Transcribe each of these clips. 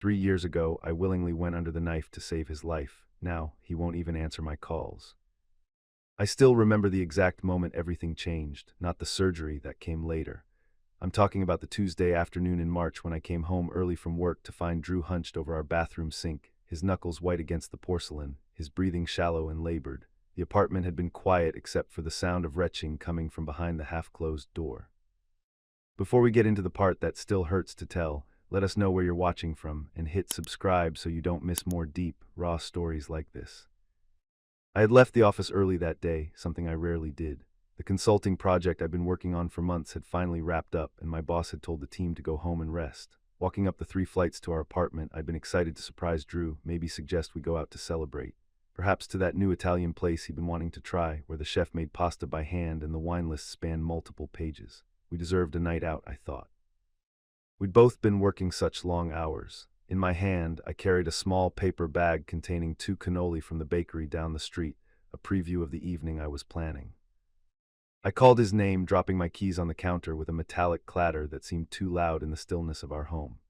3 years ago, I willingly went under the knife to save his life. Now, he won't even answer my calls. I still remember the exact moment everything changed, not the surgery that came later. I'm talking about the Tuesday afternoon in March when I came home early from work to find Drew hunched over our bathroom sink, his knuckles white against the porcelain, his breathing shallow and labored. The apartment had been quiet except for the sound of retching coming from behind the half-closed door. Before we get into the part that still hurts to tell, let us know where you're watching from and hit subscribe so you don't miss more deep, raw stories like this. I had left the office early that day, something I rarely did. The consulting project I'd been working on for months had finally wrapped up, and my boss had told the team to go home and rest. Walking up the 3 flights to our apartment, I'd been excited to surprise Drew, maybe suggest we go out to celebrate. Perhaps to that new Italian place he'd been wanting to try, where the chef made pasta by hand and the wine list spanned multiple pages. We deserved a night out, I thought. We'd both been working such long hours. In my hand, I carried a small paper bag containing 2 cannoli from the bakery down the street, a preview of the evening I was planning. I called his name, dropping my keys on the counter with a metallic clatter that seemed too loud in the stillness of our home.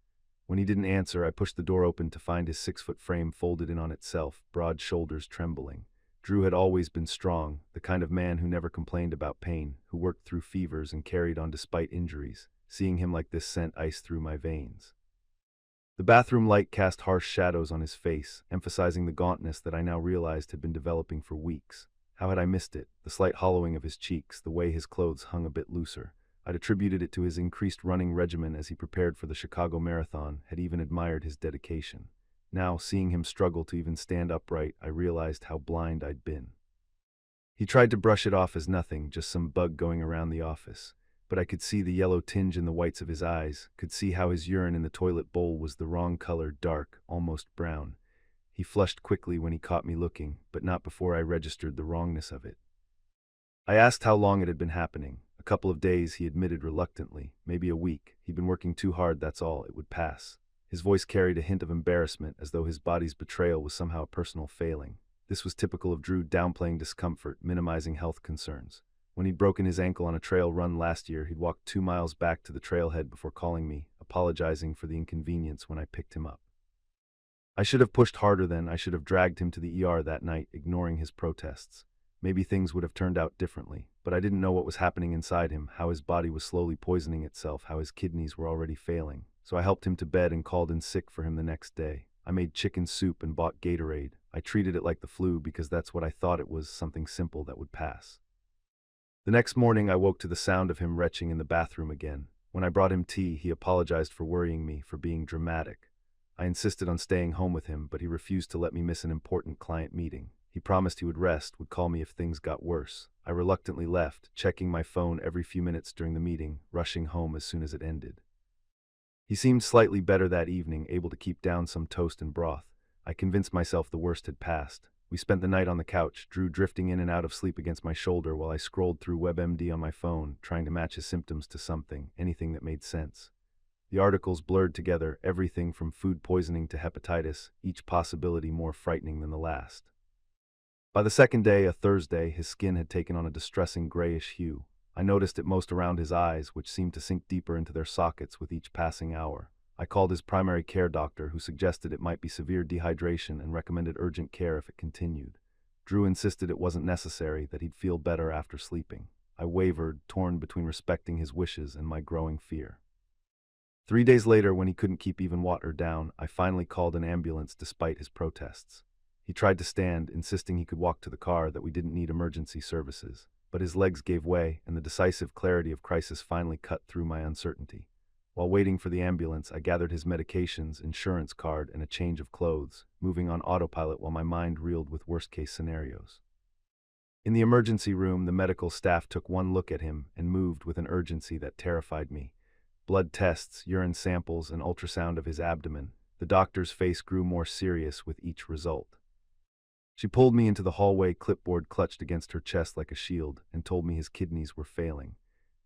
When he didn't answer, I pushed the door open to find his 6-foot frame folded in on itself, broad shoulders trembling. Drew had always been strong, the kind of man who never complained about pain, who worked through fevers and carried on despite injuries. Seeing him like this sent ice through my veins. The bathroom light cast harsh shadows on his face, emphasizing the gauntness that I now realized had been developing for weeks. How had I missed it? The slight hollowing of his cheeks, the way his clothes hung a bit looser. I'd attributed it to his increased running regimen as he prepared for the Chicago Marathon, had even admired his dedication. Now, seeing him struggle to even stand upright, I realized how blind I'd been. He tried to brush it off as nothing, just some bug going around the office. But I could see the yellow tinge in the whites of his eyes, could see how his urine in the toilet bowl was the wrong color, dark, almost brown. He flushed quickly when he caught me looking, but not before I registered the wrongness of it. I asked how long it had been happening. A couple of days, he admitted reluctantly. Maybe a week. He'd been working too hard, that's all. It would pass. His voice carried a hint of embarrassment, as though his body's betrayal was somehow a personal failing. This was typical of Drew, downplaying discomfort, minimizing health concerns. When he'd broken his ankle on a trail run last year, he'd walked 2 miles back to the trailhead before calling me, apologizing for the inconvenience when I picked him up. I should have pushed harder then. I should have dragged him to the ER that night, ignoring his protests. Maybe things would have turned out differently, but I didn't know what was happening inside him, how his body was slowly poisoning itself, how his kidneys were already failing. So I helped him to bed and called in sick for him the next day. I made chicken soup and bought Gatorade. I treated it like the flu because that's what I thought it was, something simple that would pass. The next morning I woke to the sound of him retching in the bathroom again. When I brought him tea, he apologized for worrying me, for being dramatic. I insisted on staying home with him, but he refused to let me miss an important client meeting. He promised he would rest, would call me if things got worse. I reluctantly left, checking my phone every few minutes during the meeting, rushing home as soon as it ended. He seemed slightly better that evening, able to keep down some toast and broth. I convinced myself the worst had passed. We spent the night on the couch, Drew drifting in and out of sleep against my shoulder while I scrolled through WebMD on my phone, trying to match his symptoms to something, anything that made sense. The articles blurred together, everything from food poisoning to hepatitis, each possibility more frightening than the last. By the second day, a Thursday, his skin had taken on a distressing grayish hue. I noticed it most around his eyes, which seemed to sink deeper into their sockets with each passing hour. I called his primary care doctor, who suggested it might be severe dehydration and recommended urgent care if it continued. Drew insisted it wasn't necessary, that he'd feel better after sleeping. I wavered, torn between respecting his wishes and my growing fear. 3 days later, when he couldn't keep even water down, I finally called an ambulance despite his protests. He tried to stand, insisting he could walk to the car, that we didn't need emergency services. But his legs gave way, and the decisive clarity of crisis finally cut through my uncertainty. While waiting for the ambulance, I gathered his medications, insurance card, and a change of clothes, moving on autopilot while my mind reeled with worst-case scenarios. In the emergency room, the medical staff took one look at him and moved with an urgency that terrified me. Blood tests, urine samples, and ultrasound of his abdomen. The doctor's face grew more serious with each result. She pulled me into the hallway, clipboard clutched against her chest like a shield, and told me his kidneys were failing.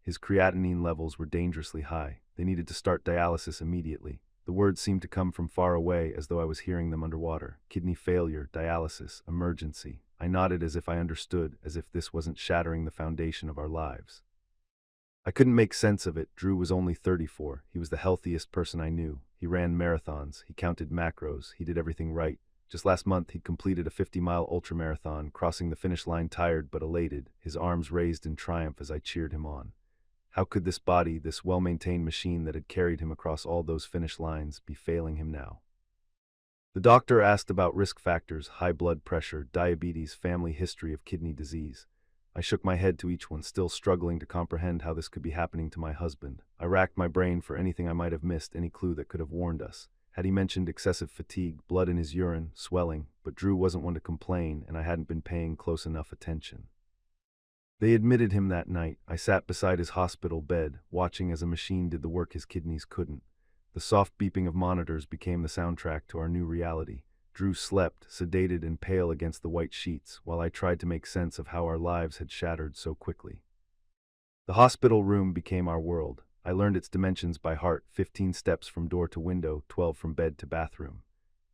His creatinine levels were dangerously high. They needed to start dialysis immediately. The words seemed to come from far away, as though I was hearing them underwater. Kidney failure, dialysis, emergency. I nodded as if I understood, as if this wasn't shattering the foundation of our lives. I couldn't make sense of it. Drew was only 34. He was the healthiest person I knew. He ran marathons, he counted macros, he did everything right. Just last month, he'd completed a 50-mile ultramarathon, crossing the finish line tired but elated, his arms raised in triumph as I cheered him on. How could this body, this well-maintained machine that had carried him across all those finish lines, be failing him now? The doctor asked about risk factors, high blood pressure, diabetes, family history of kidney disease. I shook my head to each one, still struggling to comprehend how this could be happening to my husband. I racked my brain for anything I might have missed, any clue that could have warned us. Had he mentioned excessive fatigue, blood in his urine, swelling, but Drew wasn't one to complain, and I hadn't been paying close enough attention. They admitted him that night. I sat beside his hospital bed, watching as a machine did the work his kidneys couldn't. The soft beeping of monitors became the soundtrack to our new reality. Drew slept, sedated and pale against the white sheets, while I tried to make sense of how our lives had shattered so quickly. The hospital room became our world. I learned its dimensions by heart, 15 steps from door to window, 12 from bed to bathroom.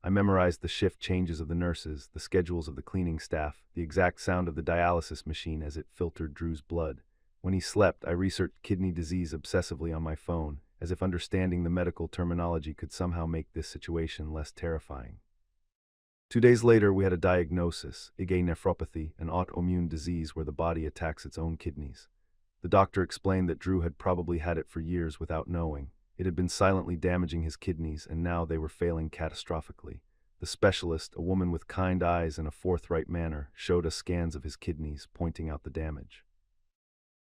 I memorized the shift changes of the nurses, the schedules of the cleaning staff, the exact sound of the dialysis machine as it filtered Drew's blood. When he slept, I researched kidney disease obsessively on my phone, as if understanding the medical terminology could somehow make this situation less terrifying. 2 days later, we had a diagnosis, IgA nephropathy, an autoimmune disease where the body attacks its own kidneys. The doctor explained that Drew had probably had it for years without knowing. It had been silently damaging his kidneys, and now they were failing catastrophically. The specialist, a woman with kind eyes and a forthright manner, showed us scans of his kidneys, pointing out the damage.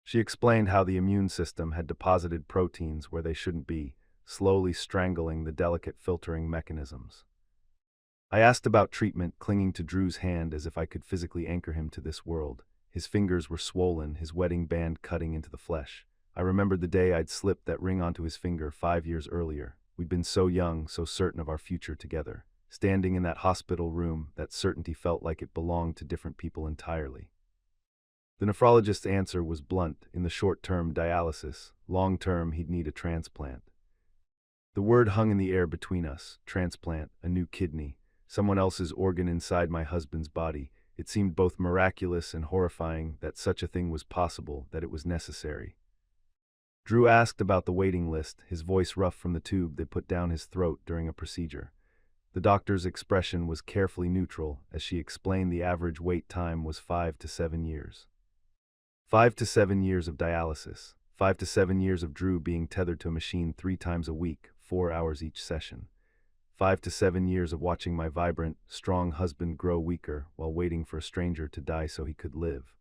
She explained how the immune system had deposited proteins where they shouldn't be, slowly strangling the delicate filtering mechanisms. I asked about treatment, clinging to Drew's hand as if I could physically anchor him to this world. His fingers were swollen, his wedding band cutting into the flesh. I remembered the day I'd slipped that ring onto his finger 5 years earlier. We'd been so young, so certain of our future together. Standing in that hospital room, that certainty felt like it belonged to different people entirely. The nephrologist's answer was blunt. In the short term, dialysis. Long term, he'd need a transplant. The word hung in the air between us. Transplant, a new kidney, someone else's organ inside my husband's body. It seemed both miraculous and horrifying that such a thing was possible, that it was necessary. Drew asked about the waiting list, his voice rough from the tube they put down his throat during a procedure. The doctor's expression was carefully neutral as she explained the average wait time was 5 to 7 years. 5 to 7 years of dialysis, 5 to 7 years of Drew being tethered to a machine 3 times a week, 4 hours each session. 5 to 7 years of watching my vibrant, strong husband grow weaker while waiting for a stranger to die so he could live.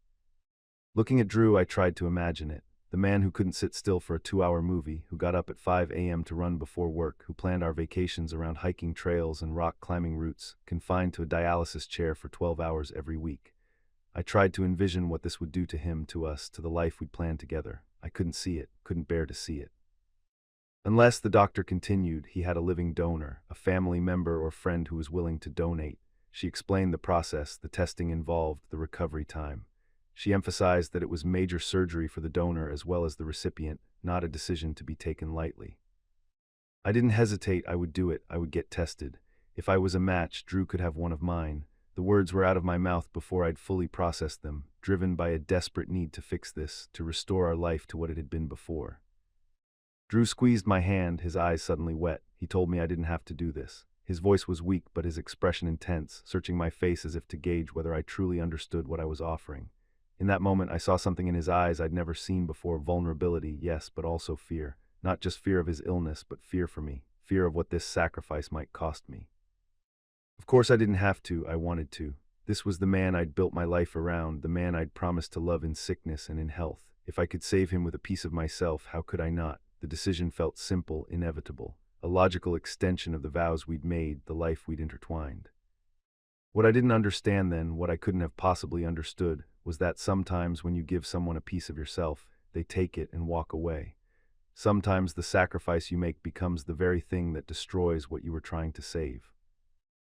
Looking at Drew, I tried to imagine it. The man who couldn't sit still for a 2-hour movie, who got up at 5 a.m. to run before work, who planned our vacations around hiking trails and rock climbing routes, confined to a dialysis chair for 12 hours every week. I tried to envision what this would do to him, to us, to the life we'd planned together. I couldn't see it, couldn't bear to see it. Unless, the doctor continued, he had a living donor, a family member or friend who was willing to donate. She explained the process, the testing involved, the recovery time. She emphasized that it was major surgery for the donor as well as the recipient, not a decision to be taken lightly. I didn't hesitate. I would do it. I would get tested. If I was a match, Drew could have one of mine. The words were out of my mouth before I'd fully processed them, driven by a desperate need to fix this, to restore our life to what it had been before. Drew squeezed my hand, his eyes suddenly wet. He told me I didn't have to do this. His voice was weak, but his expression intense, searching my face as if to gauge whether I truly understood what I was offering. In that moment, I saw something in his eyes I'd never seen before. Vulnerability, yes, but also fear. Not just fear of his illness, but fear for me. Fear of what this sacrifice might cost me. Of course I didn't have to, I wanted to. This was the man I'd built my life around, the man I'd promised to love in sickness and in health. If I could save him with a piece of myself, how could I not? The decision felt simple, inevitable. A logical extension of the vows we'd made, the life we'd intertwined. What I didn't understand then, what I couldn't have possibly understood, was that sometimes when you give someone a piece of yourself, they take it and walk away. Sometimes the sacrifice you make becomes the very thing that destroys what you were trying to save.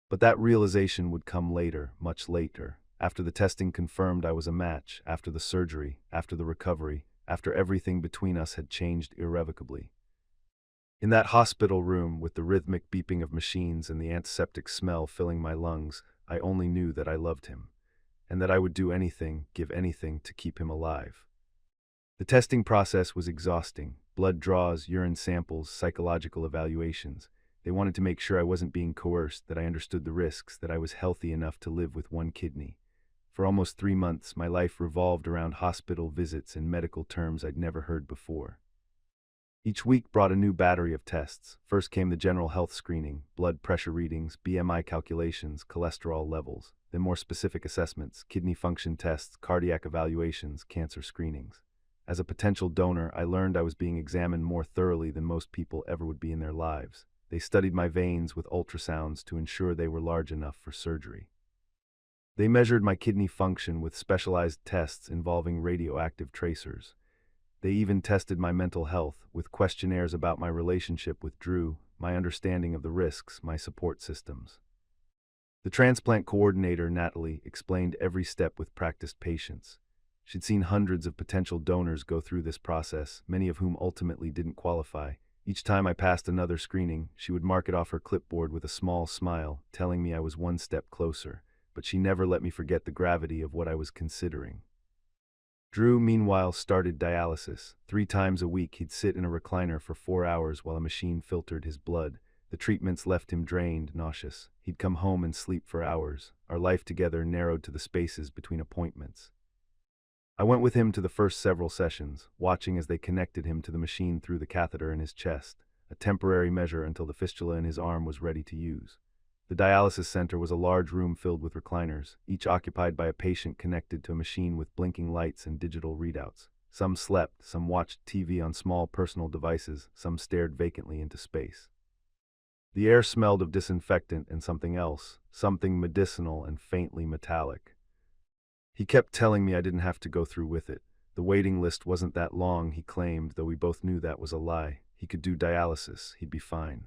But that realization would come later, much later, after the testing confirmed I was a match, after the surgery, after the recovery, after everything between us had changed irrevocably. In that hospital room, with the rhythmic beeping of machines and the antiseptic smell filling my lungs, I only knew that I loved him, and that I would do anything, give anything, to keep him alive. The testing process was exhausting. Blood draws, urine samples, psychological evaluations. They wanted to make sure I wasn't being coerced, that I understood the risks, that I was healthy enough to live with one kidney. For almost 3 months, my life revolved around hospital visits and medical terms I'd never heard before. Each week brought a new battery of tests. First came the general health screening, blood pressure readings, BMI calculations, cholesterol levels, then more specific assessments, kidney function tests, cardiac evaluations, cancer screenings. As a potential donor, I learned I was being examined more thoroughly than most people ever would be in their lives. They studied my veins with ultrasounds to ensure they were large enough for surgery. They measured my kidney function with specialized tests involving radioactive tracers. They even tested my mental health with questionnaires about my relationship with Drew, my understanding of the risks, my support systems. The transplant coordinator, Natalie, explained every step with practiced patience. She'd seen hundreds of potential donors go through this process, many of whom ultimately didn't qualify. Each time I passed another screening, she would mark it off her clipboard with a small smile, telling me I was one step closer, but she never let me forget the gravity of what I was considering. Drew, meanwhile, started dialysis. 3 times a week, he'd sit in a recliner for 4 hours while a machine filtered his blood. The treatments left him drained, nauseous. He'd come home and sleep for hours. Our life together narrowed to the spaces between appointments. I went with him to the first several sessions, watching as they connected him to the machine through the catheter in his chest, a temporary measure until the fistula in his arm was ready to use. The dialysis center was a large room filled with recliners, each occupied by a patient connected to a machine with blinking lights and digital readouts. Some slept, some watched TV on small personal devices, some stared vacantly into space. The air smelled of disinfectant and something else, something medicinal and faintly metallic. He kept telling me I didn't have to go through with it. The waiting list wasn't that long, he claimed, though we both knew that was a lie. He could do dialysis, he'd be fine.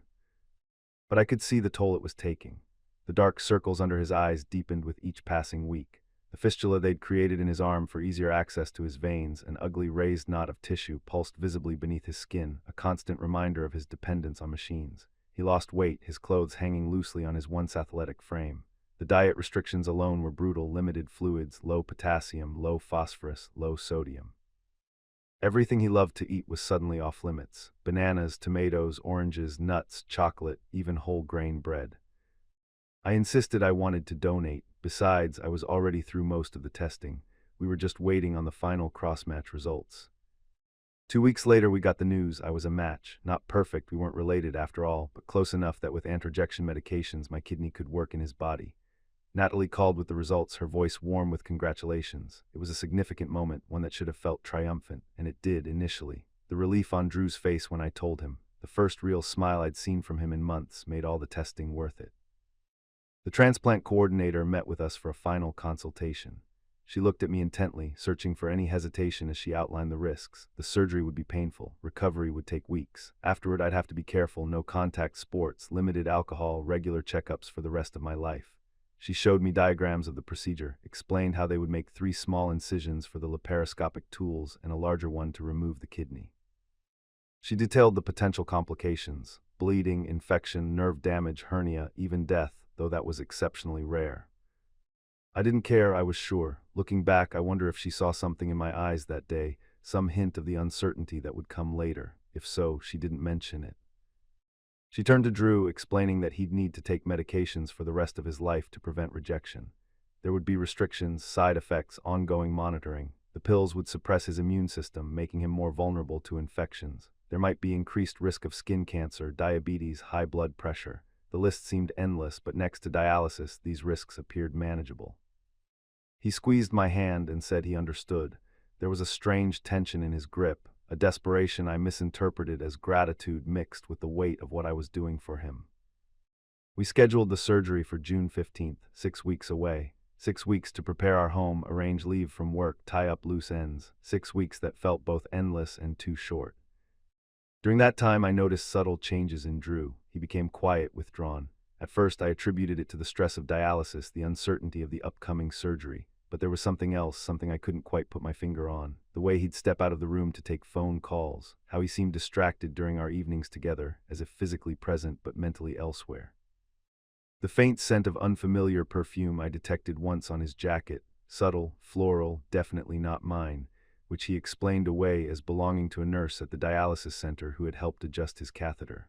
But I could see the toll it was taking. The dark circles under his eyes deepened with each passing week. The fistula they'd created in his arm for easier access to his veins, an ugly raised knot of tissue pulsed visibly beneath his skin, a constant reminder of his dependence on machines. He lost weight, his clothes hanging loosely on his once athletic frame. The diet restrictions alone were brutal: limited fluids, low potassium, low phosphorus, low sodium. Everything he loved to eat was suddenly off limits: bananas, tomatoes, oranges, nuts, chocolate, even whole grain bread. I insisted I wanted to donate. Besides, I was already through most of the testing. We were just waiting on the final cross-match results. 2 weeks later, we got the news I was a match. Not perfect, we weren't related after all, but close enough that with androgection medications my kidney could work in his body. Natalie called with the results, her voice warm with congratulations. It was a significant moment, one that should have felt triumphant, and it did initially. The relief on Drew's face when I told him, the first real smile I'd seen from him in months, made all the testing worth it. The transplant coordinator met with us for a final consultation. She looked at me intently, searching for any hesitation as she outlined the risks. The surgery would be painful. Recovery would take weeks. Afterward, I'd have to be careful: no contact sports, limited alcohol, regular checkups for the rest of my life. She showed me diagrams of the procedure, explained how they would make 3 small incisions for the laparoscopic tools and a larger one to remove the kidney. She detailed the potential complications: bleeding, infection, nerve damage, hernia, even death, though that was exceptionally rare. I didn't care, I was sure. Looking back, I wonder if she saw something in my eyes that day, some hint of the uncertainty that would come later. If so, she didn't mention it. She turned to Drew, explaining that he'd need to take medications for the rest of his life to prevent rejection. There would be restrictions, side effects, ongoing monitoring. The pills would suppress his immune system, making him more vulnerable to infections. There might be increased risk of skin cancer, diabetes, high blood pressure. The list seemed endless, but next to dialysis, these risks appeared manageable. He squeezed my hand and said he understood. There was a strange tension in his grip, a desperation I misinterpreted as gratitude mixed with the weight of what I was doing for him. We scheduled the surgery for June 15th, 6 weeks away. 6 weeks to prepare our home, arrange leave from work, tie up loose ends. 6 weeks that felt both endless and too short. During that time, I noticed subtle changes in Drew. He became quiet, withdrawn. At first, I attributed it to the stress of dialysis, the uncertainty of the upcoming surgery. But there was something else, something I couldn't quite put my finger on. The way he'd step out of the room to take phone calls, how he seemed distracted during our evenings together, as if physically present but mentally elsewhere. The faint scent of unfamiliar perfume I detected once on his jacket, subtle, floral, definitely not mine, which he explained away as belonging to a nurse at the dialysis center who had helped adjust his catheter.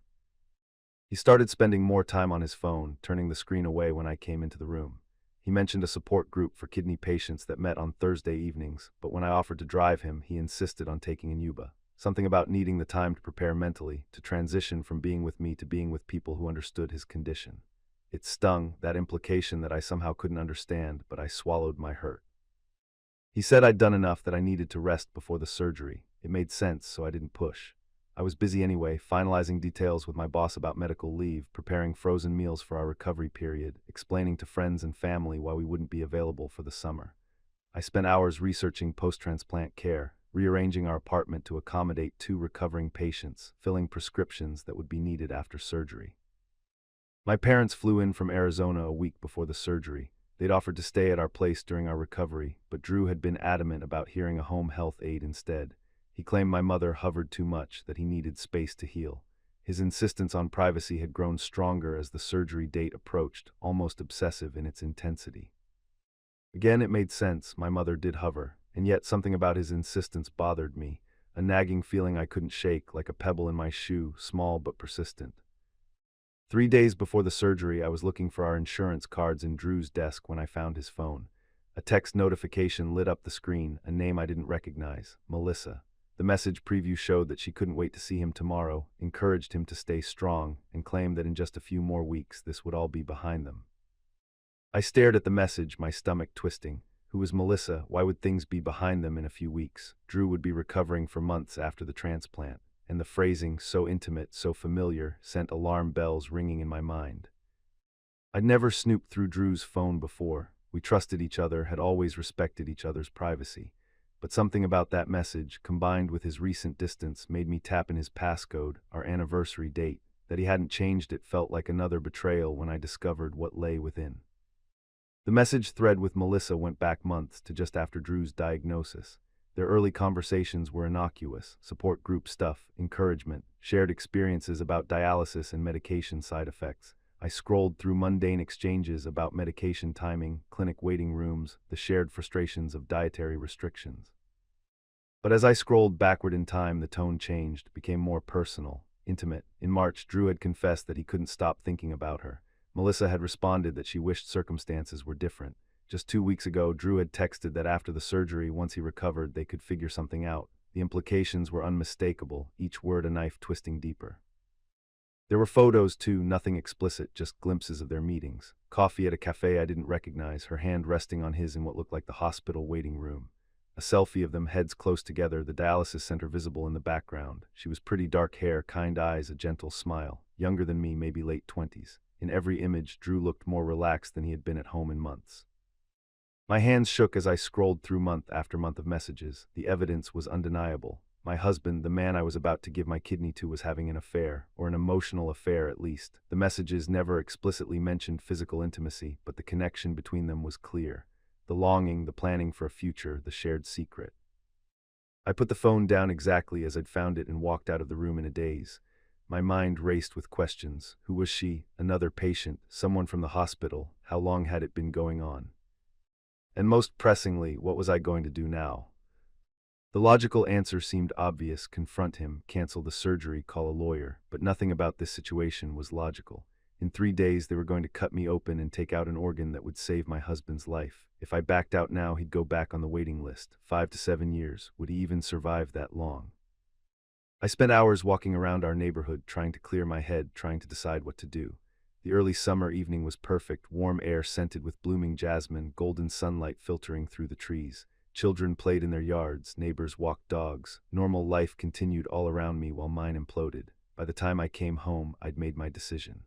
He started spending more time on his phone, turning the screen away when I came into the room. He mentioned a support group for kidney patients that met on Thursday evenings, but when I offered to drive him, he insisted on taking an Uber. Something about needing the time to prepare mentally, to transition from being with me to being with people who understood his condition. It stung, that implication that I somehow couldn't understand, but I swallowed my hurt. He said I'd done enough, that I needed to rest before the surgery. It made sense, so I didn't push. I was busy anyway, finalizing details with my boss about medical leave, preparing frozen meals for our recovery period, explaining to friends and family why we wouldn't be available for the summer. I spent hours researching post-transplant care, rearranging our apartment to accommodate 2 recovering patients, filling prescriptions that would be needed after surgery. My parents flew in from Arizona a week before the surgery. They'd offered to stay at our place during our recovery, but Drew had been adamant about hearing a home health aide instead. He claimed my mother hovered too much, that he needed space to heal. His insistence on privacy had grown stronger as the surgery date approached, almost obsessive in its intensity. Again, it made sense, my mother did hover, and yet something about his insistence bothered me, a nagging feeling I couldn't shake, like a pebble in my shoe, small but persistent. 3 days before the surgery, I was looking for our insurance cards in Drew's desk when I found his phone. A text notification lit up the screen, a name I didn't recognize, Melissa. The message preview showed that she couldn't wait to see him tomorrow, encouraged him to stay strong, and claimed that in just a few more weeks this would all be behind them. I stared at the message, my stomach twisting. Who was Melissa? Why would things be behind them in a few weeks? Drew would be recovering for months after the transplant, and the phrasing, so intimate, so familiar, sent alarm bells ringing in my mind. I'd never snooped through Drew's phone before. We trusted each other, had always respected each other's privacy. But something about that message, combined with his recent distance, made me tap in his passcode, our anniversary date. That he hadn't changed it felt like another betrayal when I discovered what lay within. The message thread with Melissa went back months to just after Drew's diagnosis. Their early conversations were innocuous, support group stuff, encouragement, shared experiences about dialysis and medication side effects. I scrolled through mundane exchanges about medication timing, clinic waiting rooms, the shared frustrations of dietary restrictions. But as I scrolled backward in time, the tone changed, became more personal, intimate. In March, Drew had confessed that he couldn't stop thinking about her. Melissa had responded that she wished circumstances were different. Just 2 weeks ago, Drew had texted that after the surgery, once he recovered, they could figure something out. The implications were unmistakable, each word a knife twisting deeper. There were photos too, nothing explicit, just glimpses of their meetings. Coffee at a cafe I didn't recognize, her hand resting on his in what looked like the hospital waiting room. A selfie of them, heads close together, the dialysis center visible in the background. She was pretty, dark hair, kind eyes, a gentle smile. Younger than me, maybe late 20s. In every image, Drew looked more relaxed than he had been at home in months. My hands shook as I scrolled through month after month of messages. The evidence was undeniable. My husband, the man I was about to give my kidney to, was having an affair, or an emotional affair at least. The messages never explicitly mentioned physical intimacy, but the connection between them was clear. The longing, the planning for a future, the shared secret. I put the phone down exactly as I'd found it and walked out of the room in a daze. My mind raced with questions. Who was she? Another patient? Someone from the hospital? How long had it been going on? And most pressingly, what was I going to do now? The logical answer seemed obvious: confront him, cancel the surgery, call a lawyer. But nothing about this situation was logical. In 3 days, they were going to cut me open and take out an organ that would save my husband's life. If I backed out now, he'd go back on the waiting list. 5 to 7 years. Would he even survive that long? I spent hours walking around our neighborhood, trying to clear my head, trying to decide what to do. The early summer evening was perfect, warm air scented with blooming jasmine, golden sunlight filtering through the trees. Children played in their yards, neighbors walked dogs. Normal life continued all around me while mine imploded. By the time I came home, I'd made my decision.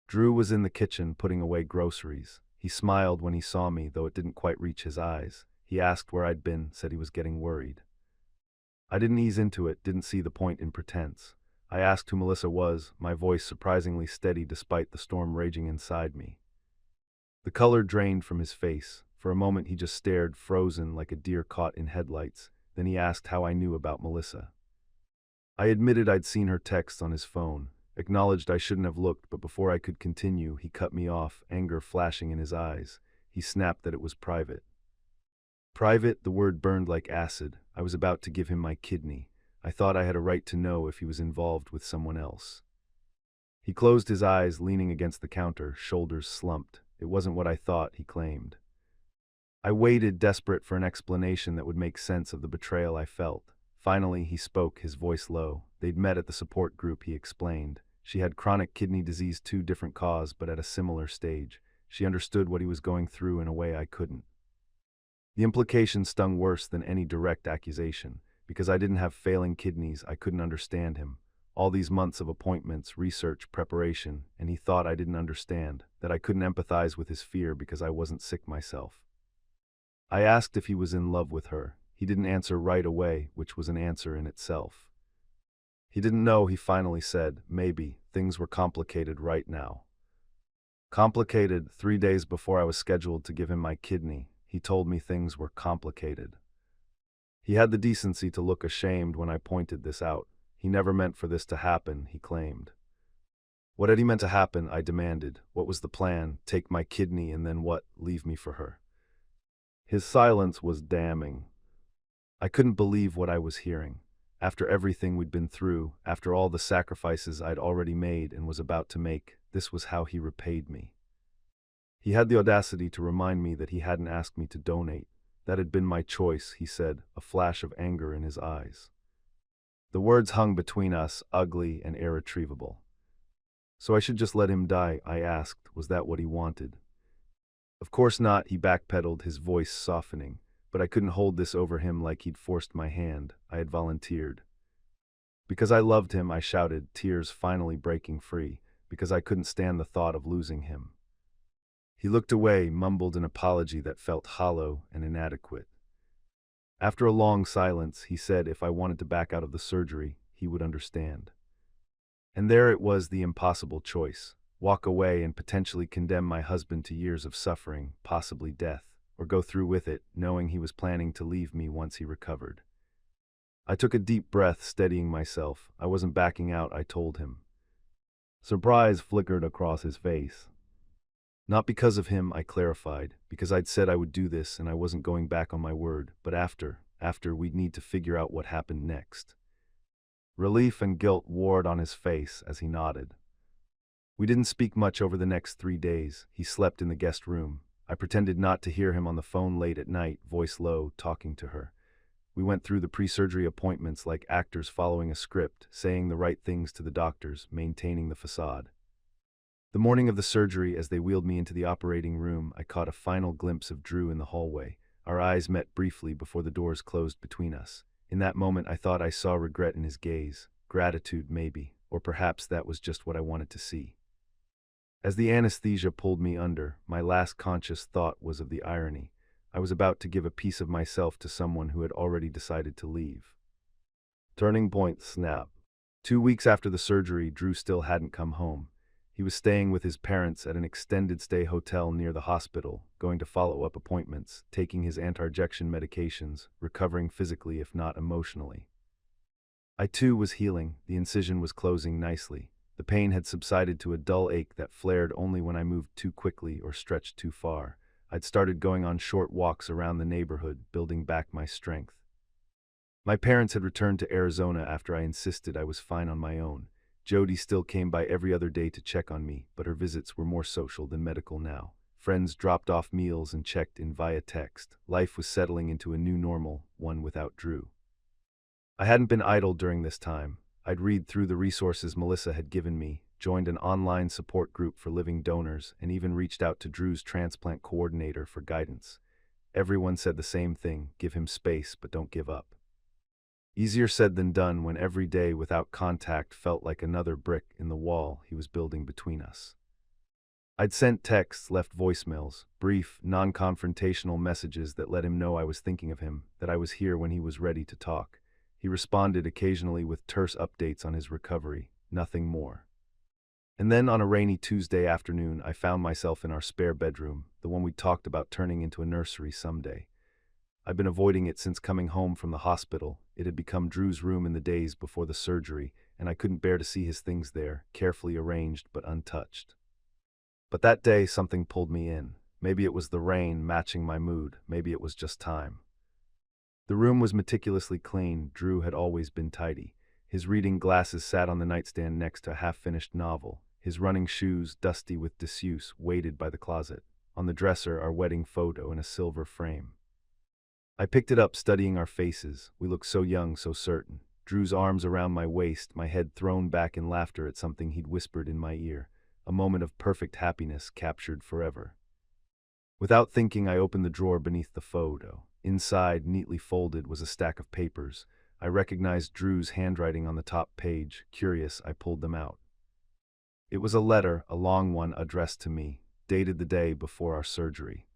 Drew was in the kitchen, putting away groceries. He smiled when he saw me, though it didn't quite reach his eyes. He asked where I'd been, said he was getting worried. I didn't ease into it, didn't see the point in pretense. I asked who Melissa was, my voice surprisingly steady despite the storm raging inside me. The color drained from his face. For a moment he just stared, frozen like a deer caught in headlights. Then he asked how I knew about Melissa. I admitted I'd seen her texts on his phone, acknowledged I shouldn't have looked, but before I could continue, he cut me off, anger flashing in his eyes. He snapped that it was private. Private, the word burned like acid. I was about to give him my kidney. I thought I had a right to know if he was involved with someone else. He closed his eyes, leaning against the counter, shoulders slumped. It wasn't what I thought, he claimed. I waited, desperate for an explanation that would make sense of the betrayal I felt. Finally, he spoke, his voice low. They'd met at the support group, he explained. She had chronic kidney disease, two different cause, but at a similar stage. She understood what he was going through in a way I couldn't. The implication stung worse than any direct accusation. Because I didn't have failing kidneys, I couldn't understand him. All these months of appointments, research, preparation, and he thought I didn't understand, that I couldn't empathize with his fear because I wasn't sick myself. I asked if he was in love with her. He didn't answer right away, which was an answer in itself. He didn't know, he finally said. Maybe. Things were complicated right now. Complicated. 3 days before I was scheduled to give him my kidney, he told me things were complicated. He had the decency to look ashamed when I pointed this out. He never meant for this to happen, he claimed. What had he meant to happen, I demanded. What was the plan? Take my kidney and then what? Leave me for her. His silence was damning. I couldn't believe what I was hearing. After everything we'd been through, after all the sacrifices I'd already made and was about to make, this was how he repaid me. He had the audacity to remind me that he hadn't asked me to donate. That had been my choice, he said, a flash of anger in his eyes. The words hung between us, ugly and irretrievable. So I should just let him die, I asked. Was that what he wanted? Of course not, he backpedaled, his voice softening. But I couldn't hold this over him like he'd forced my hand. I had volunteered. Because I loved him, I shouted, tears finally breaking free, because I couldn't stand the thought of losing him. He looked away, mumbled an apology that felt hollow and inadequate. After a long silence, he said if I wanted to back out of the surgery, he would understand. And there it was, the impossible choice. Walk away and potentially condemn my husband to years of suffering, possibly death, or go through with it, knowing he was planning to leave me once he recovered. I took a deep breath, steadying myself. I wasn't backing out, I told him. Surprise flickered across his face. Not because of him, I clarified, because I'd said I would do this and I wasn't going back on my word, but after we'd need to figure out what happened next. Relief and guilt warred on his face as he nodded. We didn't speak much over the next 3 days. He slept in the guest room. I pretended not to hear him on the phone late at night, voice low, talking to her. We went through the pre-surgery appointments like actors following a script, saying the right things to the doctors, maintaining the facade. The morning of the surgery, as they wheeled me into the operating room, I caught a final glimpse of Drew in the hallway. Our eyes met briefly before the doors closed between us. In that moment, I thought I saw regret in his gaze. Gratitude, maybe, or perhaps that was just what I wanted to see. As the anesthesia pulled me under, my last conscious thought was of the irony. I was about to give a piece of myself to someone who had already decided to leave. Turning point, snap. 2 weeks after the surgery, Drew still hadn't come home. He was staying with his parents at an extended stay hotel near the hospital, going to follow-up appointments, taking his anti-rejection medications, recovering physically if not emotionally. I too was healing. The incision was closing nicely. The pain had subsided to a dull ache that flared only when I moved too quickly or stretched too far. I'd started going on short walks around the neighborhood, building back my strength. My parents had returned to Arizona after I insisted I was fine on my own. Jody still came by every other day to check on me, but her visits were more social than medical now. Friends dropped off meals and checked in via text. Life was settling into a new normal, one without Drew. I hadn't been idle during this time. I'd read through the resources Melissa had given me, joined an online support group for living donors, and even reached out to Drew's transplant coordinator for guidance. Everyone said the same thing: give him space, but don't give up. Easier said than done when every day without contact felt like another brick in the wall he was building between us. I'd sent texts, left voicemails, brief, non-confrontational messages that let him know I was thinking of him, that I was here when he was ready to talk. He responded occasionally with terse updates on his recovery, nothing more. And then on a rainy Tuesday afternoon, I found myself in our spare bedroom, the one we'd talked about turning into a nursery someday. I'd been avoiding it since coming home from the hospital. It had become Drew's room in the days before the surgery, and I couldn't bear to see his things there, carefully arranged but untouched. But that day, something pulled me in. Maybe it was the rain matching my mood, maybe it was just time. The room was meticulously clean. Drew had always been tidy. His reading glasses sat on the nightstand next to a half-finished novel. His running shoes, dusty with disuse, waited by the closet. On the dresser, our wedding photo in a silver frame. I picked it up, studying our faces. We looked so young, so certain. Drew's arms around my waist, my head thrown back in laughter at something he'd whispered in my ear. A moment of perfect happiness captured forever. Without thinking, I opened the drawer beneath the photo. Inside, neatly folded, was a stack of papers. I recognized Drew's handwriting on the top page. Curious, I pulled them out. It was a letter, a long one, addressed to me, dated the day before our surgery.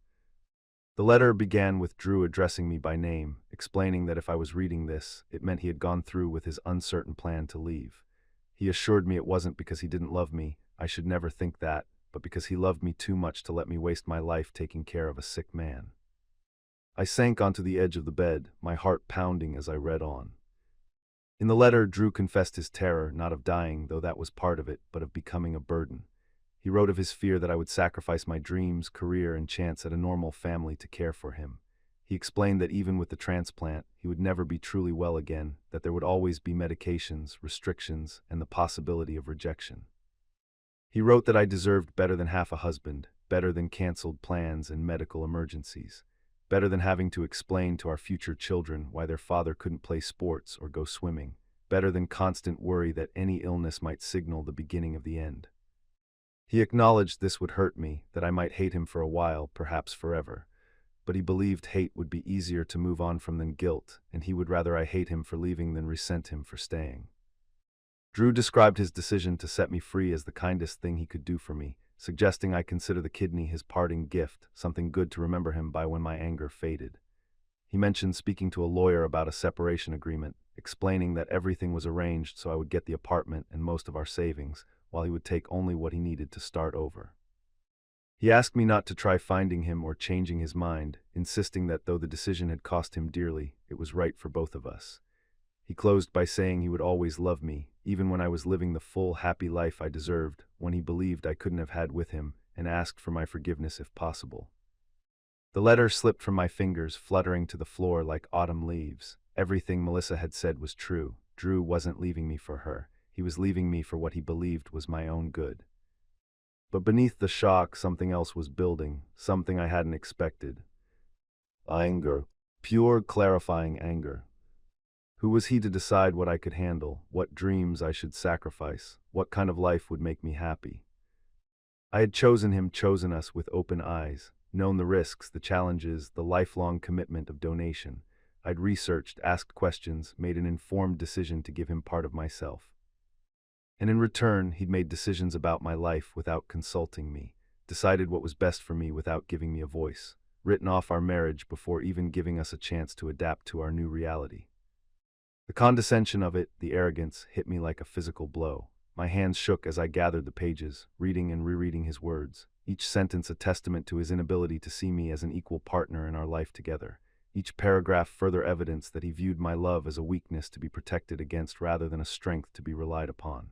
The letter began with Drew addressing me by name, explaining that if I was reading this, it meant he had gone through with his uncertain plan to leave. He assured me it wasn't because he didn't love me, I should never think that, but because he loved me too much to let me waste my life taking care of a sick man. I sank onto the edge of the bed, my heart pounding as I read on. In the letter, Drew confessed his terror, not of dying, though that was part of it, but of becoming a burden. He wrote of his fear that I would sacrifice my dreams, career, and chance at a normal family to care for him. He explained that even with the transplant, he would never be truly well again, that there would always be medications, restrictions, and the possibility of rejection. He wrote that I deserved better than half a husband, better than canceled plans and medical emergencies, better than having to explain to our future children why their father couldn't play sports or go swimming, better than constant worry that any illness might signal the beginning of the end. He acknowledged this would hurt me, that I might hate him for a while, perhaps forever. But he believed hate would be easier to move on from than guilt, and he would rather I hate him for leaving than resent him for staying. Drew described his decision to set me free as the kindest thing he could do for me, suggesting I consider the kidney his parting gift, something good to remember him by when my anger faded. He mentioned speaking to a lawyer about a separation agreement, explaining that everything was arranged so I would get the apartment and most of our savings, while he would take only what he needed to start over. He asked me not to try finding him or changing his mind, insisting that though the decision had cost him dearly, it was right for both of us. He closed by saying he would always love me, even when I was living the full, happy life I deserved, when he believed I couldn't have had with him, and asked for my forgiveness if possible. The letter slipped from my fingers, fluttering to the floor like autumn leaves. Everything Melissa had said was true. Drew wasn't leaving me for her. He was leaving me for what he believed was my own good. But beneath the shock, something else was building, something I hadn't expected. Anger. Pure, clarifying anger. Who was he to decide what I could handle, what dreams I should sacrifice, what kind of life would make me happy? I had chosen him, chosen us with open eyes, known the risks, the challenges, the lifelong commitment of donation. I'd researched, asked questions, made an informed decision to give him part of myself. And in return, he'd made decisions about my life without consulting me, decided what was best for me without giving me a voice, written off our marriage before even giving us a chance to adapt to our new reality. The condescension of it, the arrogance, hit me like a physical blow. My hands shook as I gathered the pages, reading and rereading his words, each sentence a testament to his inability to see me as an equal partner in our life together. Each paragraph further evidence that he viewed my love as a weakness to be protected against rather than a strength to be relied upon.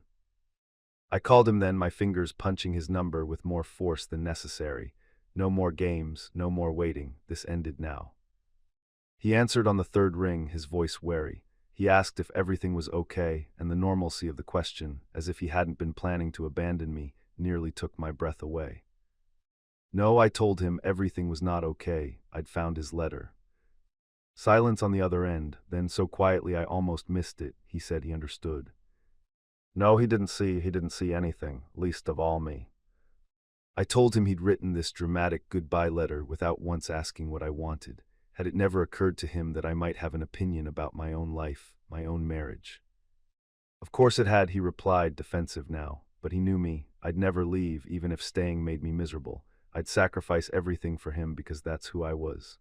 I called him then, my fingers punching his number with more force than necessary. No more games, no more waiting. This ended now. He answered on the third ring, his voice wary. He asked if everything was okay, and the normalcy of the question, as if he hadn't been planning to abandon me, nearly took my breath away. No, I told him everything was not okay. I'd found his letter. Silence on the other end, then so quietly I almost missed it. He said he understood. No, he didn't see anything, least of all me. I told him he'd written this dramatic goodbye letter without once asking what I wanted. Had it never occurred to him that I might have an opinion about my own life, my own marriage? Of course it had, he replied, defensive now. But he knew me. I'd never leave, even if staying made me miserable. I'd sacrifice everything for him because that's who I was.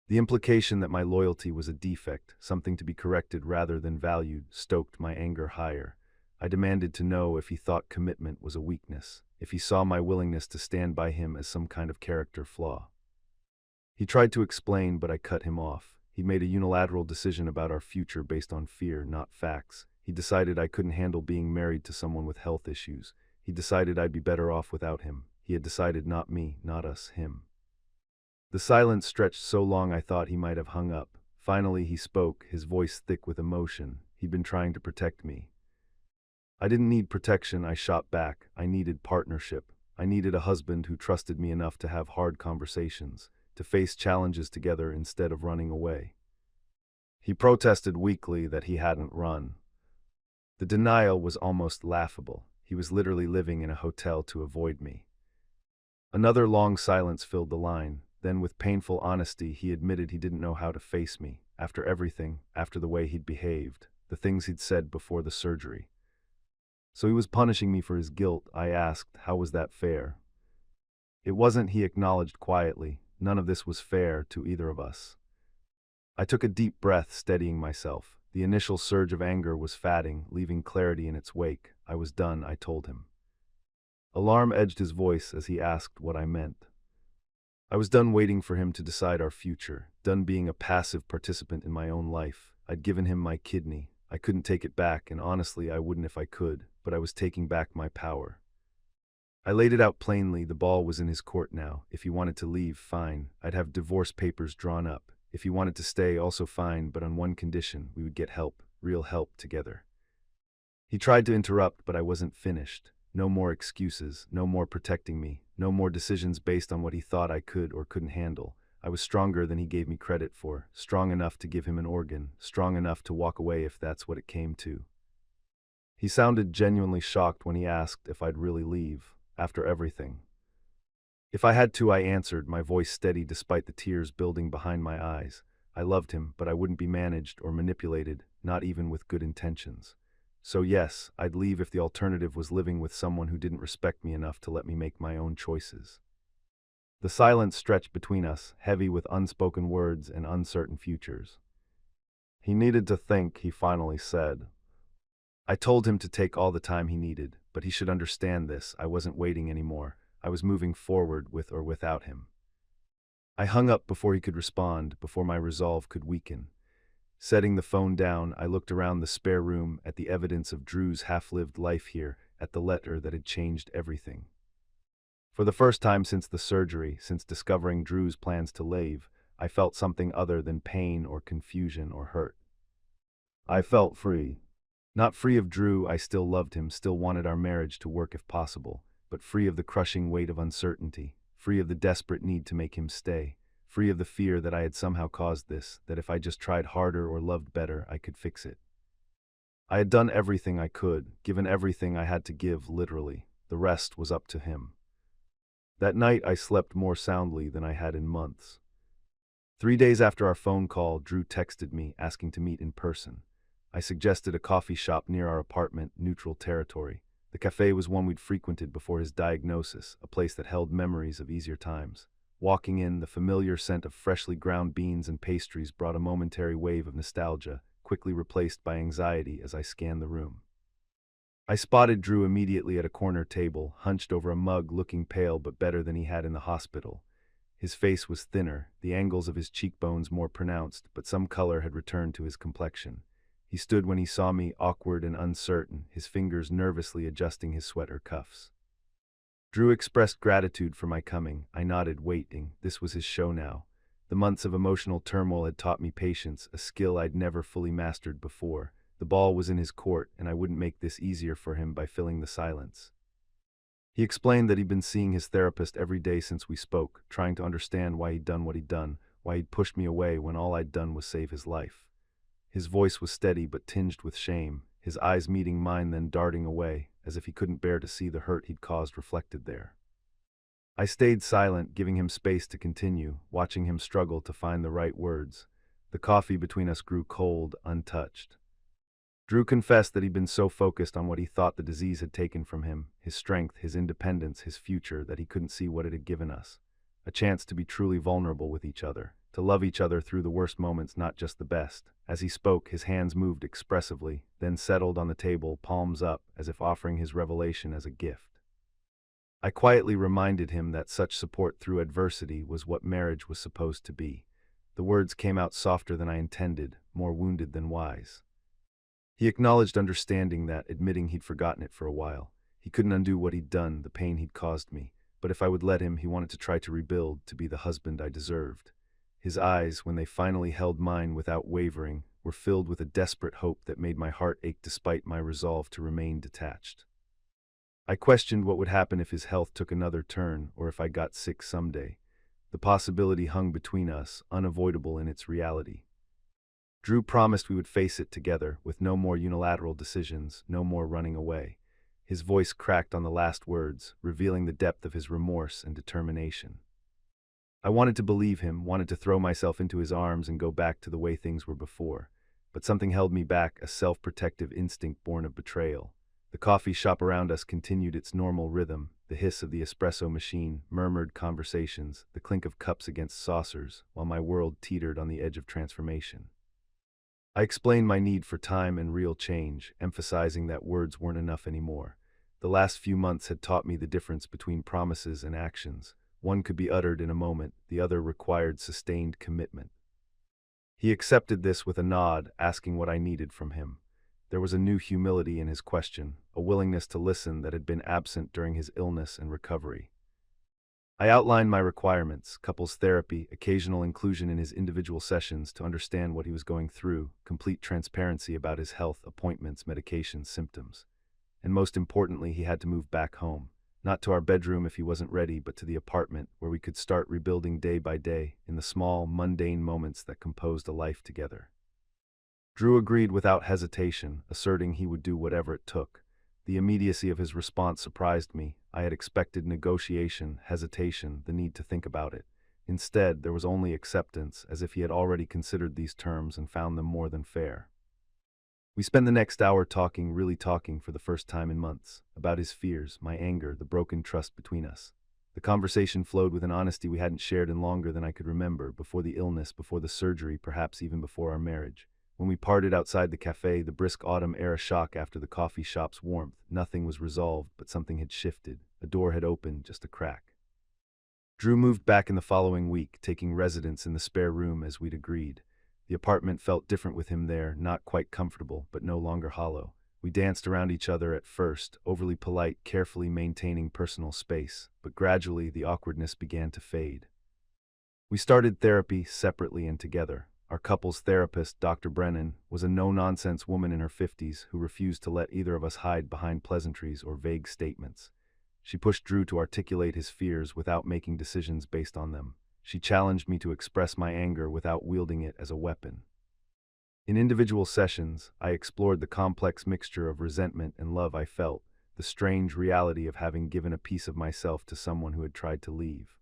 The implication that my loyalty was a defect, something to be corrected rather than valued, stoked my anger higher. I demanded to know if he thought commitment was a weakness, if he saw my willingness to stand by him as some kind of character flaw. He tried to explain, but I cut him off. He made a unilateral decision about our future based on fear, not facts. He decided I couldn't handle being married to someone with health issues. He decided I'd be better off without him. He had decided not me, not us, him. The silence stretched so long I thought he might have hung up. Finally he spoke, his voice thick with emotion. He'd been trying to protect me. I didn't need protection, I shot back. I needed partnership. I needed a husband who trusted me enough to have hard conversations, to face challenges together instead of running away. He protested weakly that he hadn't run. The denial was almost laughable. He was literally living in a hotel to avoid me. Another long silence filled the line. Then, with painful honesty, he admitted he didn't know how to face me, after everything, after the way he'd behaved, the things he'd said before the surgery. So he was punishing me for his guilt. I asked, how was that fair? It wasn't, he acknowledged quietly. None of this was fair to either of us. I took a deep breath, steadying myself. The initial surge of anger was fading, leaving clarity in its wake. I was done, I told him. Alarm edged his voice as he asked what I meant. I was done waiting for him to decide our future, done being a passive participant in my own life. I'd given him my kidney. I couldn't take it back, and honestly, I wouldn't if I could, but I was taking back my power. I laid it out plainly. The ball was in his court now. If he wanted to leave, fine. I'd have divorce papers drawn up. If he wanted to stay, also fine, but on one condition: we would get help, real help, together. He tried to interrupt, but I wasn't finished. No more excuses, no more protecting me, no more decisions based on what he thought I could or couldn't handle. I was stronger than he gave me credit for, strong enough to give him an organ, strong enough to walk away if that's what it came to. He sounded genuinely shocked when he asked if I'd really leave, after everything. If I had to, I answered, my voice steady despite the tears building behind my eyes. I loved him, but I wouldn't be managed or manipulated, not even with good intentions. So yes, I'd leave if the alternative was living with someone who didn't respect me enough to let me make my own choices. The silence stretched between us, heavy with unspoken words and uncertain futures. He needed to think, he finally said. I told him to take all the time he needed, but he should understand this. I wasn't waiting anymore. I was moving forward with or without him. I hung up before he could respond, before my resolve could weaken. Setting the phone down, I looked around the spare room, at the evidence of Drew's half-lived life here, at the letter that had changed everything. For the first time since the surgery, since discovering Drew's plans to leave, I felt something other than pain or confusion or hurt. I felt free. Not free of Drew. I still loved him, still wanted our marriage to work if possible, but free of the crushing weight of uncertainty, free of the desperate need to make him stay, free of the fear that I had somehow caused this, that if I just tried harder or loved better, I could fix it. I had done everything I could, given everything I had to give, literally. The rest was up to him. That night I slept more soundly than I had in months. 3 days after our phone call, Drew texted me, asking to meet in person. I suggested a coffee shop near our apartment, neutral territory. The cafe was one we'd frequented before his diagnosis, a place that held memories of easier times. Walking in, the familiar scent of freshly ground beans and pastries brought a momentary wave of nostalgia, quickly replaced by anxiety as I scanned the room. I spotted Drew immediately at a corner table, hunched over a mug, looking pale but better than he had in the hospital. His face was thinner, the angles of his cheekbones more pronounced, but some color had returned to his complexion. He stood when he saw me, awkward and uncertain, his fingers nervously adjusting his sweater cuffs. Drew expressed gratitude for my coming. I nodded, waiting. This was his show now. The months of emotional turmoil had taught me patience, a skill I'd never fully mastered before. The ball was in his court, and I wouldn't make this easier for him by filling the silence. He explained that he'd been seeing his therapist every day since we spoke, trying to understand why he'd done what he'd done, why he'd pushed me away when all I'd done was save his life. His voice was steady but tinged with shame, his eyes meeting mine then darting away, as if he couldn't bear to see the hurt he'd caused reflected there. I stayed silent, giving him space to continue, watching him struggle to find the right words. The coffee between us grew cold, untouched. Drew confessed that he'd been so focused on what he thought the disease had taken from him, his strength, his independence, his future, that he couldn't see what it had given us. A chance to be truly vulnerable with each other, to love each other through the worst moments, not just the best. As he spoke, his hands moved expressively, then settled on the table, palms up, as if offering his revelation as a gift. I quietly reminded him that such support through adversity was what marriage was supposed to be. The words came out softer than I intended, more wounded than wise. He acknowledged understanding that, admitting he'd forgotten it for a while. He couldn't undo what he'd done, the pain he'd caused me, but if I would let him, he wanted to try to rebuild, to be the husband I deserved. His eyes, when they finally held mine without wavering, were filled with a desperate hope that made my heart ache despite my resolve to remain detached. I questioned what would happen if his health took another turn or if I got sick someday. The possibility hung between us, unavoidable in its reality. Drew promised we would face it together, with no more unilateral decisions, no more running away. His voice cracked on the last words, revealing the depth of his remorse and determination. I wanted to believe him, wanted to throw myself into his arms and go back to the way things were before. But something held me back, a self-protective instinct born of betrayal. The coffee shop around us continued its normal rhythm, the hiss of the espresso machine, murmured conversations, the clink of cups against saucers, while my world teetered on the edge of transformation. I explained my need for time and real change, emphasizing that words weren't enough anymore. The last few months had taught me the difference between promises and actions. One could be uttered in a moment, the other required sustained commitment. He accepted this with a nod, asking what I needed from him. There was a new humility in his question, a willingness to listen that had been absent during his illness and recovery. I outlined my requirements: couples therapy, occasional inclusion in his individual sessions to understand what he was going through, complete transparency about his health, appointments, medications, symptoms. And most importantly, he had to move back home. Not to our bedroom if he wasn't ready, but to the apartment where we could start rebuilding day by day, in the small, mundane moments that composed a life together. Drew agreed without hesitation, asserting he would do whatever it took. The immediacy of his response surprised me. I had expected negotiation, hesitation, the need to think about it. Instead, there was only acceptance, as if he had already considered these terms and found them more than fair. We spent the next hour talking, really talking for the first time in months, about his fears, my anger, the broken trust between us. The conversation flowed with an honesty we hadn't shared in longer than I could remember, before the illness, before the surgery, perhaps even before our marriage. When we parted outside the cafe, the brisk autumn air a shock after the coffee shop's warmth, nothing was resolved, but something had shifted. A door had opened, just a crack. Drew moved back in the following week, taking residence in the spare room as we'd agreed. The apartment felt different with him there, not quite comfortable, but no longer hollow. We danced around each other at first, overly polite, carefully maintaining personal space, but gradually the awkwardness began to fade. We started therapy separately and together. Our couple's therapist, Dr. Brennan, was a no-nonsense woman in her 50s who refused to let either of us hide behind pleasantries or vague statements. She pushed Drew to articulate his fears without making decisions based on them. She challenged me to express my anger without wielding it as a weapon. In individual sessions, I explored the complex mixture of resentment and love I felt, the strange reality of having given a piece of myself to someone who had tried to leave.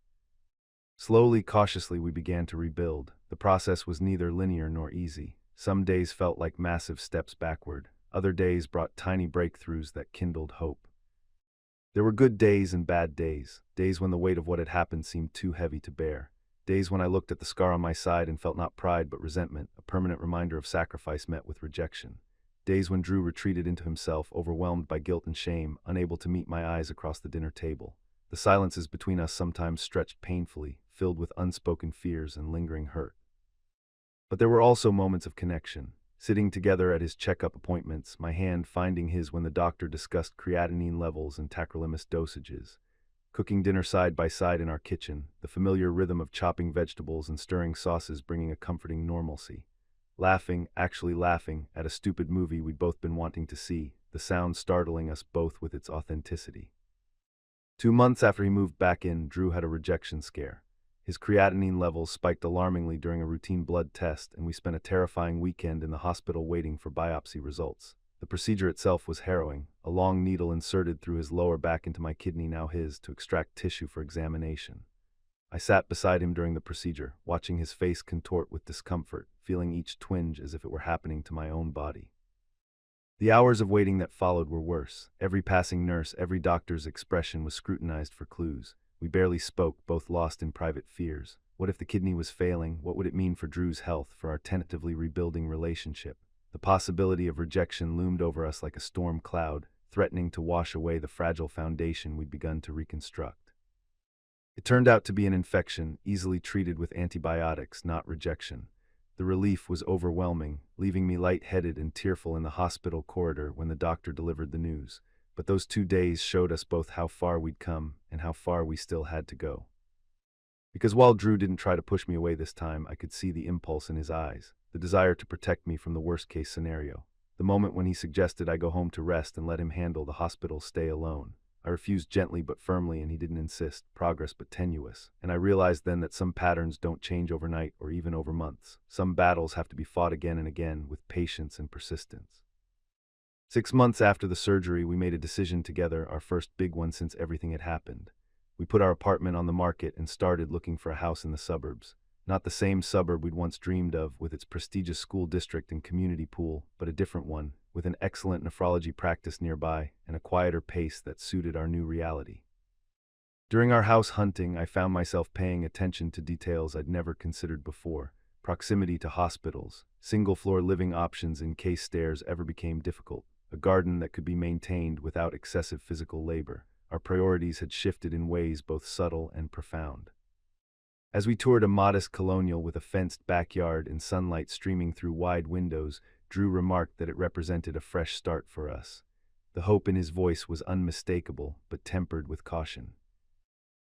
Slowly, cautiously, we began to rebuild. The process was neither linear nor easy. Some days felt like massive steps backward. Other days brought tiny breakthroughs that kindled hope. There were good days and bad days, days when the weight of what had happened seemed too heavy to bear. Days when I looked at the scar on my side and felt not pride but resentment, a permanent reminder of sacrifice met with rejection. Days when Drew retreated into himself, overwhelmed by guilt and shame, unable to meet my eyes across the dinner table. The silences between us sometimes stretched painfully, filled with unspoken fears and lingering hurt. But there were also moments of connection. Sitting together at his checkup appointments, my hand finding his when the doctor discussed creatinine levels and tacrolimus dosages. Cooking dinner side by side in our kitchen, the familiar rhythm of chopping vegetables and stirring sauces bringing a comforting normalcy. Laughing, actually laughing, at a stupid movie we'd both been wanting to see, the sound startling us both with its authenticity. 2 months after he moved back in, Drew had a rejection scare. His creatinine levels spiked alarmingly during a routine blood test, and we spent a terrifying weekend in the hospital waiting for biopsy results. The procedure itself was harrowing, a long needle inserted through his lower back into my kidney, now his, to extract tissue for examination. I sat beside him during the procedure, watching his face contort with discomfort, feeling each twinge as if it were happening to my own body. The hours of waiting that followed were worse. Every passing nurse, every doctor's expression was scrutinized for clues. We barely spoke, both lost in private fears. What if the kidney was failing? What would it mean for Drew's health, for our tentatively rebuilding relationship? The possibility of rejection loomed over us like a storm cloud, threatening to wash away the fragile foundation we'd begun to reconstruct. It turned out to be an infection, easily treated with antibiotics, not rejection. The relief was overwhelming, leaving me lightheaded and tearful in the hospital corridor when the doctor delivered the news. But those 2 days showed us both how far we'd come and how far we still had to go. Because while Drew didn't try to push me away this time, I could see the impulse in his eyes. the desire to protect me from the worst-case scenario. The moment when he suggested I go home to rest and let him handle the hospital stay alone. I refused gently but firmly, and he didn't insist, progress but tenuous. And I realized then that some patterns don't change overnight or even over months. Some battles have to be fought again and again with patience and persistence. 6 months after the surgery, we made a decision together, our first big one since everything had happened. We put our apartment on the market and started looking for a house in the suburbs. Not the same suburb we'd once dreamed of, with its prestigious school district and community pool, but a different one, with an excellent nephrology practice nearby and a quieter pace that suited our new reality. During our house hunting, I found myself paying attention to details I'd never considered before: proximity to hospitals, single-floor living options in case stairs ever became difficult, a garden that could be maintained without excessive physical labor. Our priorities had shifted in ways both subtle and profound. As we toured a modest colonial with a fenced backyard and sunlight streaming through wide windows, Drew remarked that it represented a fresh start for us. The hope in his voice was unmistakable, but tempered with caution.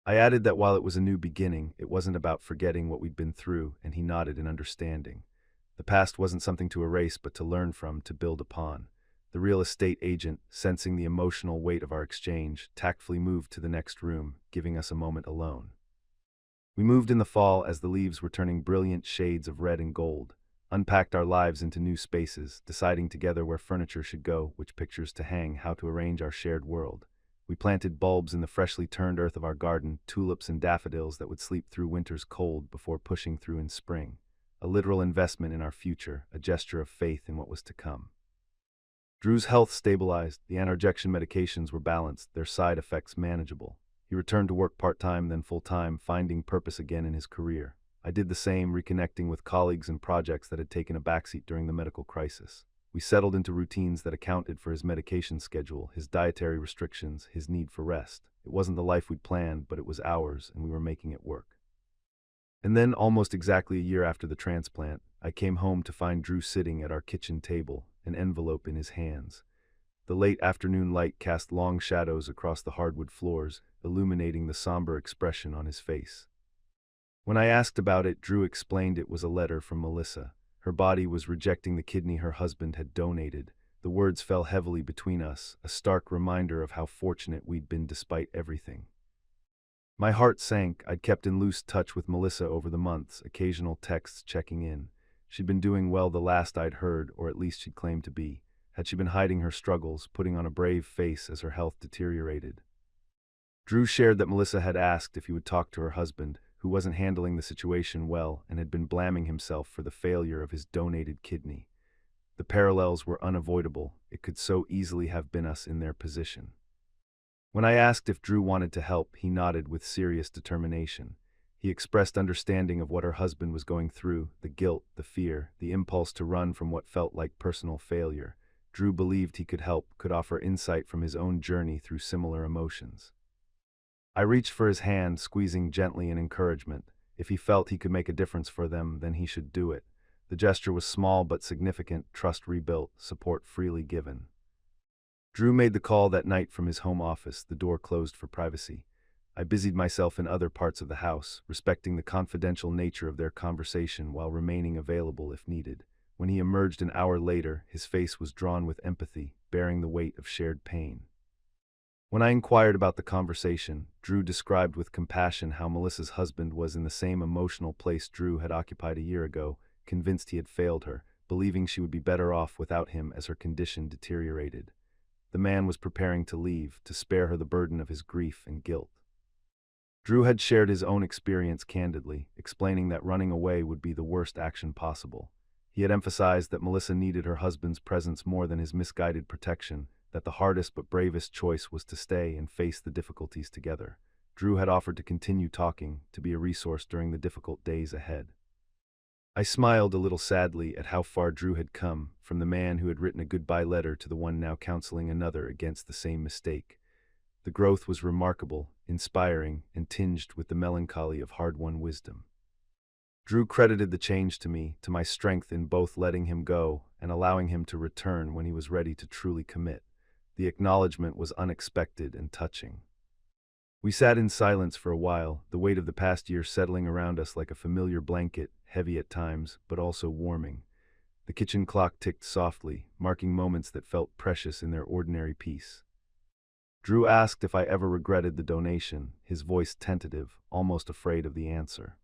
I added that while it was a new beginning, it wasn't about forgetting what we'd been through, and he nodded in understanding. The past wasn't something to erase, but to learn from, to build upon. The real estate agent, sensing the emotional weight of our exchange, tactfully moved to the next room, giving us a moment alone. We moved in the fall as the leaves were turning brilliant shades of red and gold, unpacked our lives into new spaces, deciding together where furniture should go, which pictures to hang, how to arrange our shared world. We planted bulbs in the freshly turned earth of our garden, tulips and daffodils that would sleep through winter's cold before pushing through in spring. A literal investment in our future, a gesture of faith in what was to come. Drew's health stabilized, the analgection medications were balanced, their side effects manageable. He returned to work part-time, then full-time, finding purpose again in his career. I did the same, reconnecting with colleagues and projects that had taken a backseat during the medical crisis. We settled into routines that accounted for his medication schedule, his dietary restrictions, his need for rest. It wasn't the life we'd planned, but it was ours, and we were making it work. And then, almost exactly a year after the transplant, I came home to find Drew sitting at our kitchen table, an envelope in his hands. The late afternoon light cast long shadows across the hardwood floors, illuminating the somber expression on his face. When I asked about it, Drew explained it was a letter from Melissa. Her body was rejecting the kidney her husband had donated. The words fell heavily between us, a stark reminder of how fortunate we'd been despite everything. My heart sank. I'd kept in loose touch with Melissa over the months, occasional texts checking in. She'd been doing well, the last I'd heard, or at least she'd claimed to be. Had she been hiding her struggles, putting on a brave face as her health deteriorated? Drew shared that Melissa had asked if he would talk to her husband, who wasn't handling the situation well and had been blaming himself for the failure of his donated kidney. The parallels were unavoidable. It could so easily have been us in their position. When I asked if Drew wanted to help, he nodded with serious determination. He expressed understanding of what her husband was going through, the guilt, the fear, the impulse to run from what felt like personal failure. Drew believed he could help, could offer insight from his own journey through similar emotions. I reached for his hand, squeezing gently in encouragement. If he felt he could make a difference for them, then he should do it. The gesture was small but significant, trust rebuilt, support freely given. Drew made the call that night from his home office, the door closed for privacy. I busied myself in other parts of the house, respecting the confidential nature of their conversation while remaining available if needed. When he emerged an hour later, his face was drawn with empathy, bearing the weight of shared pain. When I inquired about the conversation, Drew described with compassion how Melissa's husband was in the same emotional place Drew had occupied a year ago, convinced he had failed her, believing she would be better off without him as her condition deteriorated. The man was preparing to leave, to spare her the burden of his grief and guilt. Drew had shared his own experience candidly, explaining that running away would be the worst action possible. He had emphasized that Melissa needed her husband's presence more than his misguided protection, that the hardest but bravest choice was to stay and face the difficulties together. Drew had offered to continue talking, to be a resource during the difficult days ahead. I smiled a little sadly at how far Drew had come, from the man who had written a goodbye letter to the one now counseling another against the same mistake. The growth was remarkable, inspiring, and tinged with the melancholy of hard-won wisdom. Drew credited the change to me, to my strength in both letting him go and allowing him to return when he was ready to truly commit. The acknowledgement was unexpected and touching. We sat in silence for a while, the weight of the past year settling around us like a familiar blanket, heavy at times, but also warming. The kitchen clock ticked softly, marking moments that felt precious in their ordinary peace. Drew asked if I ever regretted the donation, his voice tentative, almost afraid of the answer.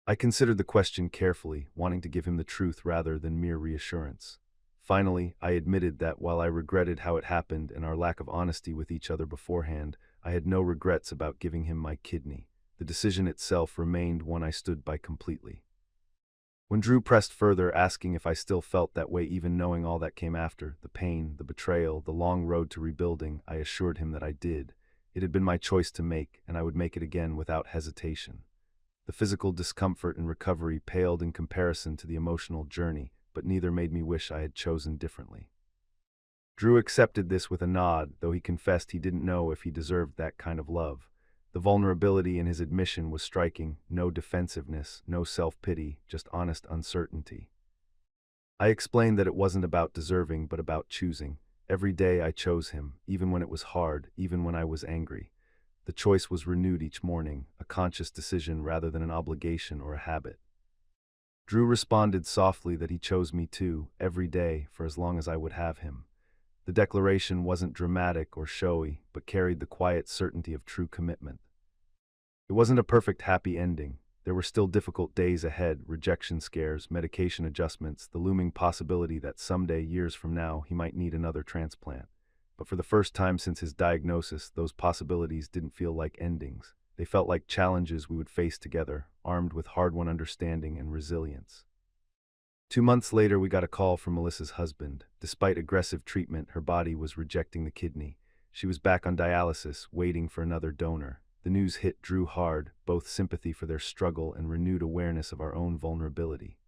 I considered the question carefully, wanting to give him the truth rather than mere reassurance. Finally, I admitted that while I regretted how it happened and our lack of honesty with each other beforehand, I had no regrets about giving him my kidney. The decision itself remained one I stood by completely. When Drew pressed further, asking if I still felt that way even knowing all that came after, the pain, the betrayal, the long road to rebuilding, I assured him that I did. It had been my choice to make, and I would make it again without hesitation. The physical discomfort and recovery paled in comparison to the emotional journey, but neither made me wish I had chosen differently. Drew accepted this with a nod, though he confessed he didn't know if he deserved that kind of love. The vulnerability in his admission was striking, no defensiveness, no self-pity, just honest uncertainty. I explained that it wasn't about deserving, but about choosing. Every day I chose him, even when it was hard, even when I was angry. The choice was renewed each morning, a conscious decision rather than an obligation or a habit. Drew responded softly that he chose me too, every day, for as long as I would have him. The declaration wasn't dramatic or showy, but carried the quiet certainty of true commitment. It wasn't a perfect happy ending. There were still difficult days ahead, rejection scares, medication adjustments, the looming possibility that someday, years from now, he might need another transplant. But for the first time since his diagnosis, those possibilities didn't feel like endings. They felt like challenges we would face together, armed with hard-won understanding and resilience. 2 months later, we got a call from Melissa's husband. Despite aggressive treatment, her body was rejecting the kidney. She was back on dialysis, waiting for another donor. The news hit Drew hard, both sympathy for their struggle and renewed awareness of our own vulnerability.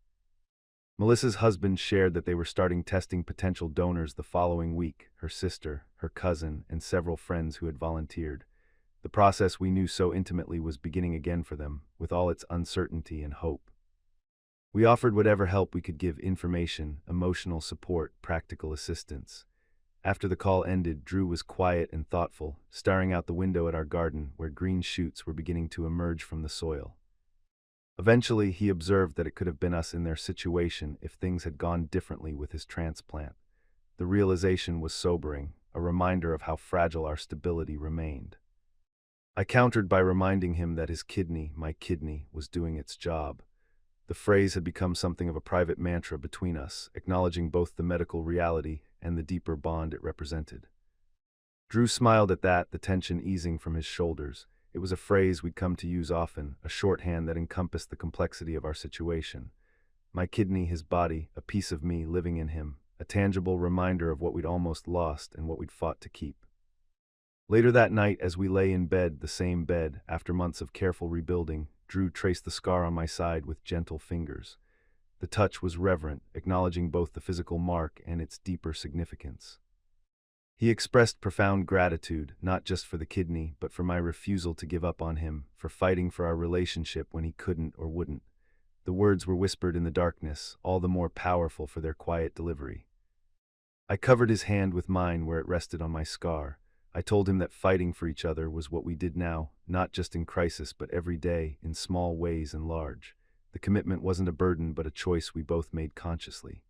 Melissa's husband shared that they were starting testing potential donors the following week, her sister, her cousin, and several friends who had volunteered. The process we knew so intimately was beginning again for them, with all its uncertainty and hope. We offered whatever help we could give: information, emotional support, practical assistance. After the call ended, Drew was quiet and thoughtful, staring out the window at our garden where green shoots were beginning to emerge from the soil. Eventually, he observed that it could have been us in their situation if things had gone differently with his transplant. The realization was sobering, a reminder of how fragile our stability remained. I countered by reminding him that his kidney, my kidney, was doing its job. The phrase had become something of a private mantra between us, acknowledging both the medical reality and the deeper bond it represented. Drew smiled at that, the tension easing from his shoulders. It was a phrase we'd come to use often, a shorthand that encompassed the complexity of our situation. My kidney, his body, a piece of me living in him, a tangible reminder of what we'd almost lost and what we'd fought to keep. Later that night, as we lay in bed, the same bed, after months of careful rebuilding, Drew traced the scar on my side with gentle fingers. The touch was reverent, acknowledging both the physical mark and its deeper significance. He expressed profound gratitude, not just for the kidney, but for my refusal to give up on him, for fighting for our relationship when he couldn't or wouldn't. The words were whispered in the darkness, all the more powerful for their quiet delivery. I covered his hand with mine where it rested on my scar. I told him that fighting for each other was what we did now, not just in crisis, but every day, in small ways and large. The commitment wasn't a burden, but a choice we both made consciously.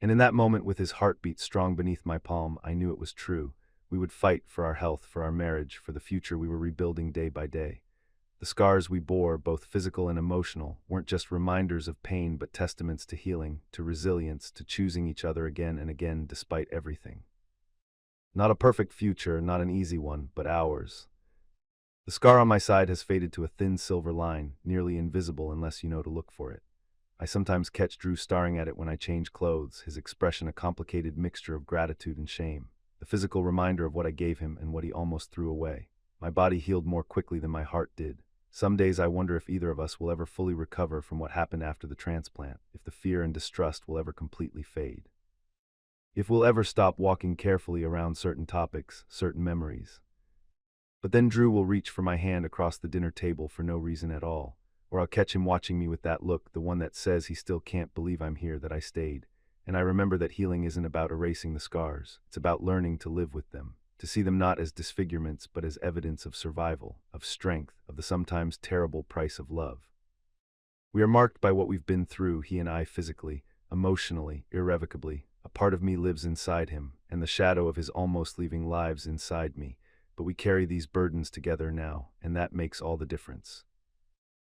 And in that moment, with his heartbeat strong beneath my palm, I knew it was true. We would fight for our health, for our marriage, for the future we were rebuilding day by day. The scars we bore, both physical and emotional, weren't just reminders of pain, but testaments to healing, to resilience, to choosing each other again and again despite everything. Not a perfect future, not an easy one, but ours. The scar on my side has faded to a thin silver line, nearly invisible unless you know to look for it. I sometimes catch Drew staring at it when I change clothes, his expression a complicated mixture of gratitude and shame, the physical reminder of what I gave him and what he almost threw away. My body healed more quickly than my heart did. Some days I wonder if either of us will ever fully recover from what happened after the transplant, if the fear and distrust will ever completely fade. If we'll ever stop walking carefully around certain topics, certain memories. But then Drew will reach for my hand across the dinner table for no reason at all, or I'll catch him watching me with that look, the one that says he still can't believe I'm here, that I stayed. And I remember that healing isn't about erasing the scars, it's about learning to live with them, to see them not as disfigurements but as evidence of survival, of strength, of the sometimes terrible price of love. We are marked by what we've been through, he and I physically, emotionally, irrevocably. A part of me lives inside him, and the shadow of his almost leaving lives inside me. But we carry these burdens together now, and that makes all the difference.